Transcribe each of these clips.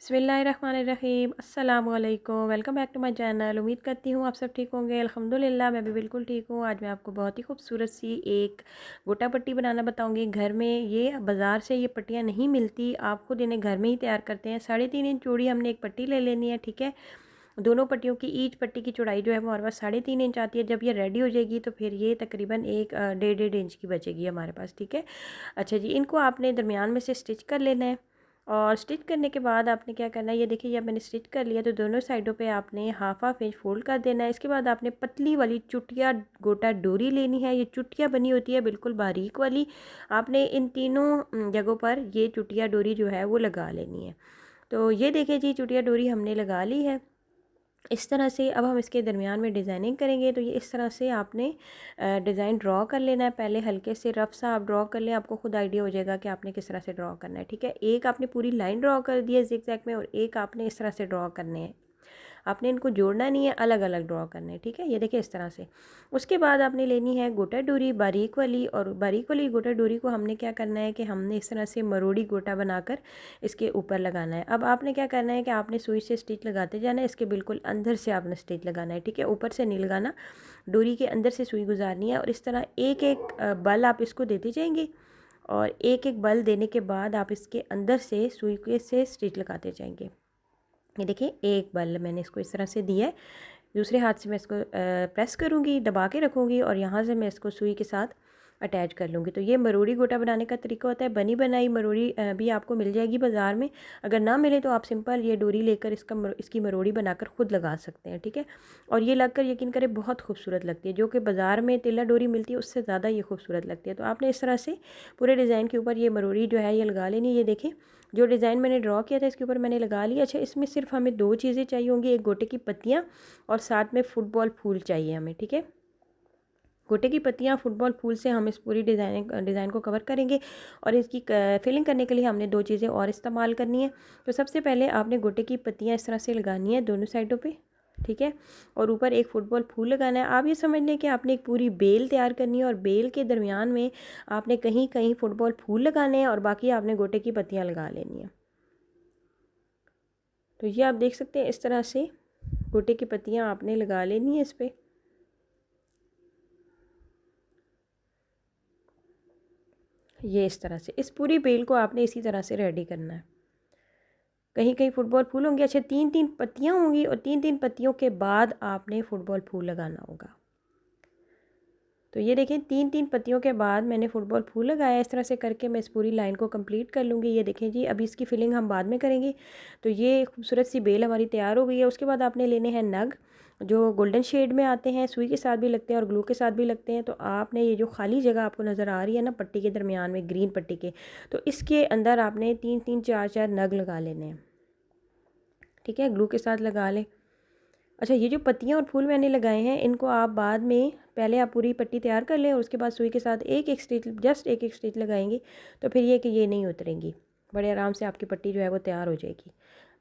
बिस्मिल्लाहिर्रहमानिर्रहीम अस्सलामुअलैकुम। Welcome back to my channel. उम्मीद करती हूँ आप सब ठीक होंगे। अल्हम्दुलिल्लाह मैं भी बिल्कुल ठीक हूँ। आज मैं आपको बहुत ही खूबसूरत सी एक गोटा पट्टी बनाना बताऊँगी घर में। ये बाज़ार से ये पट्टियाँ नहीं मिलती, आप खुद इन्हें घर में ही तैयार करते हैं। 3.5 इंच चौड़ी हमने एक पट्टी ले लेनी है, ठीक है। दोनों पट्टियों की ईच पट्टी की चौड़ाई जो है वो हमारे पास 3.5 इंच आती है। जब ये रेडी हो जाएगी तो फिर ये तकरीबन एक 1.5 इंच की बचेगी हमारे पास, ठीक है। अच्छा जी, इनको आपने दरमियान में से स्टिच कर लेना है। और स्टिच करने के बाद आपने क्या करना है, ये देखिए जब मैंने स्टिच कर लिया तो दोनों साइडों पे आपने हाफ इंच फोल्ड कर देना है। इसके बाद आपने पतली वाली चुटिया गोटा डोरी लेनी है। ये चुटिया बनी होती है बिल्कुल बारीक वाली। आपने इन तीनों जगहों पर ये चुटिया डोरी जो है वो लगा लेनी है। तो ये देखिए जी, चुटिया डोरी हमने लगा ली है। इस तरह से अब हम इसके दरमियान में डिज़ाइनिंग करेंगे। तो ये इस तरह से आपने डिज़ाइन ड्रॉ कर लेना है। पहले हल्के से रफ सा आप ड्रॉ कर लें, आपको खुद आइडिया हो जाएगा कि आपने किस तरह से ड्रॉ करना है, ठीक है। एक आपने पूरी लाइन ड्रॉ कर दी है ज़िगज़ैग में, और एक आपने इस तरह से ड्रॉ करने हैं। आपने इनको जोड़ना नहीं है, अलग अलग ड्रॉ करने हैं, ठीक है। ये देखिए इस तरह से। उसके बाद आपने लेनी है गोटा डोरी बारीक वाली, और बारीक वाली गोटा डोरी को हमने क्या करना है कि हमने इस तरह से मरोड़ी गोटा बनाकर इसके ऊपर लगाना है। अब आपने क्या करना है कि आपने सुई से स्टिच लगाते जाना है। इसके बिल्कुल अंदर से आपने स्टिच लगाना है, ठीक है। ऊपर से नहीं लगाना, डोरी के अंदर से सुई गुजारनी है। और इस तरह एक एक बल आप इसको देते जाएंगे, और एक एक बल देने के बाद आप इसके अंदर से सुई के से स्टिच लगाते जाएंगे। ये देखिए एक बल मैंने इसको इस तरह से दिया है। दूसरे हाथ से मैं इसको प्रेस करूँगी, दबा के रखूँगी, और यहाँ से मैं इसको सुई के साथ अटैच कर लूँगी। तो ये मरोड़ी गोटा बनाने का तरीका होता है। बनी बनाई मरोड़ी भी आपको मिल जाएगी बाज़ार में। अगर ना मिले तो आप सिंपल ये डोरी लेकर इसकी मरोड़ी बनाकर ख़ुद लगा सकते हैं, ठीक है। और ये लगकर यकीन करें बहुत खूबसूरत लगती है। जो कि बाज़ार में तिल्ला डोरी मिलती है उससे ज़्यादा ये खूबसूरत लगती है। तो आपने इस तरह से पूरे डिज़ाइन के ऊपर ये मरोड़ी जो है ये लगा लेनी। ये देखें जो डिज़ाइन मैंने ड्रॉ किया था इसके ऊपर मैंने लगा लिया। अच्छा, इसमें सिर्फ हमें दो चीज़ें चाहिए होंगी, एक गोटे की पत्तियाँ और साथ में फुटबॉल फूल चाहिए हमें, ठीक है। गोटे की पत्तियाँ फुटबॉल फूल से हम इस पूरी डिज़ाइन को कवर करेंगे। और इसकी फिलिंग करने के लिए हमने दो चीज़ें और इस्तेमाल करनी है। तो सबसे पहले आपने गोटे की पत्तियाँ इस तरह से लगानी है दोनों साइडों पे, ठीक है। और ऊपर एक फुटबॉल फूल लगाना है। आप ये समझ लें कि आपने एक पूरी बेल तैयार करनी है, और बेल के दरमियान में आपने कहीं कहीं फुटबॉल फूल लगाने हैं, और बाकी आपने गोटे की पत्तियाँ लगा लेनी है। तो ये आप देख सकते हैं इस तरह से गोटे की पत्तियाँ आपने लगा लेनी है इस पर। ये इस तरह से इस पूरी बेल को आपने इसी तरह से रेडी करना है। कहीं कहीं फुटबॉल फूल होंगे। अच्छा, 3-3 पत्तियाँ होंगी, और 3-3 पत्तियों के बाद आपने फुटबॉल फूल लगाना होगा। तो ये देखें 3-3 पत्तियों के बाद मैंने फुटबॉल फूल लगाया। इस तरह से करके मैं इस पूरी लाइन को कंप्लीट कर लूँगी। ये देखें जी, अभी इसकी फिलिंग हम बाद में करेंगे। तो ये खूबसूरत सी बेल हमारी तैयार हो गई है। उसके बाद आपने लेने हैं नग, जो गोल्डन शेड में आते हैं, सुई के साथ भी लगते हैं और ग्लू के साथ भी लगते हैं। तो आपने ये जो खाली जगह आपको नज़र आ रही है ना पट्टी के दरमियान में, ग्रीन पट्टी के, तो इसके अंदर आपने 3-3 4-4 नग लगा लेने हैं, ठीक है। ग्लू के साथ लगा लें। अच्छा, ये जो पत्तियाँ और फूल मैंने लगाए हैं इनको आप बाद में, पहले आप पूरी पट्टी तैयार कर लें और उसके बाद सुई के साथ एक एक स्टिच, जस्ट एक एक स्टिच लगाएंगे। तो फिर ये कि ये नहीं उतरेंगी, बड़े आराम से आपकी पट्टी जो है वो तैयार हो जाएगी।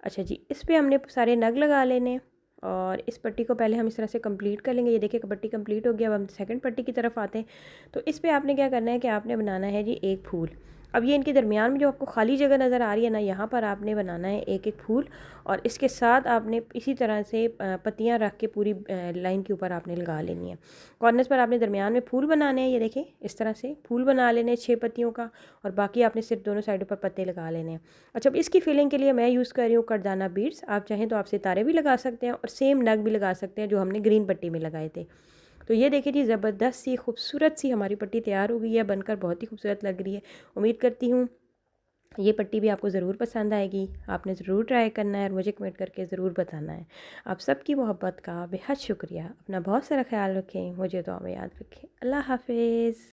अच्छा जी, इस पर हमने सारे नग लगा लेने हैं, और इस पट्टी को पहले हम इस तरह से कंप्लीट कर लेंगे। ये देखिए पट्टी कंप्लीट हो गया। अब हम सेकंड पट्टी की तरफ आते हैं। तो इस पे आपने क्या करना है कि आपने बनाना है जी एक फूल। अब ये इनके दरमियान में जो आपको खाली जगह नज़र आ रही है ना, यहाँ पर आपने बनाना है एक एक फूल, और इसके साथ आपने इसी तरह से पत्तियाँ रख के पूरी लाइन के ऊपर आपने लगा लेनी है। कॉर्नर्स पर आपने दरमियान में फूल बनाने हैं। ये देखें इस तरह से फूल बना लेने हैं 6 पत्तियों का, और बाकी आपने सिर्फ दोनों साइडों पर पत्ते लगा लेने हैं। अच्छा, अब इसकी फिलिंग के लिए मैं यूज़ कर रही हूँ करदाना बीड्स। आप चाहें तो आप सितारे भी लगा सकते हैं, और सेम नग भी लगा सकते हैं जो हमने ग्रीन पट्टी में लगाए थे। तो ये देखिए जी, ज़बरदस्त सी खूबसूरत सी हमारी पट्टी तैयार हो गई है, बनकर बहुत ही खूबसूरत लग रही है। उम्मीद करती हूँ ये पट्टी भी आपको ज़रूर पसंद आएगी। आपने ज़रूर ट्राई करना है और मुझे कमेंट करके ज़रूर बताना है। आप सबकी मोहब्बत का बेहद शुक्रिया। अपना बहुत सारा ख्याल रखें, मुझे दुआ में याद रखें। अल्लाह हाफ़िज़।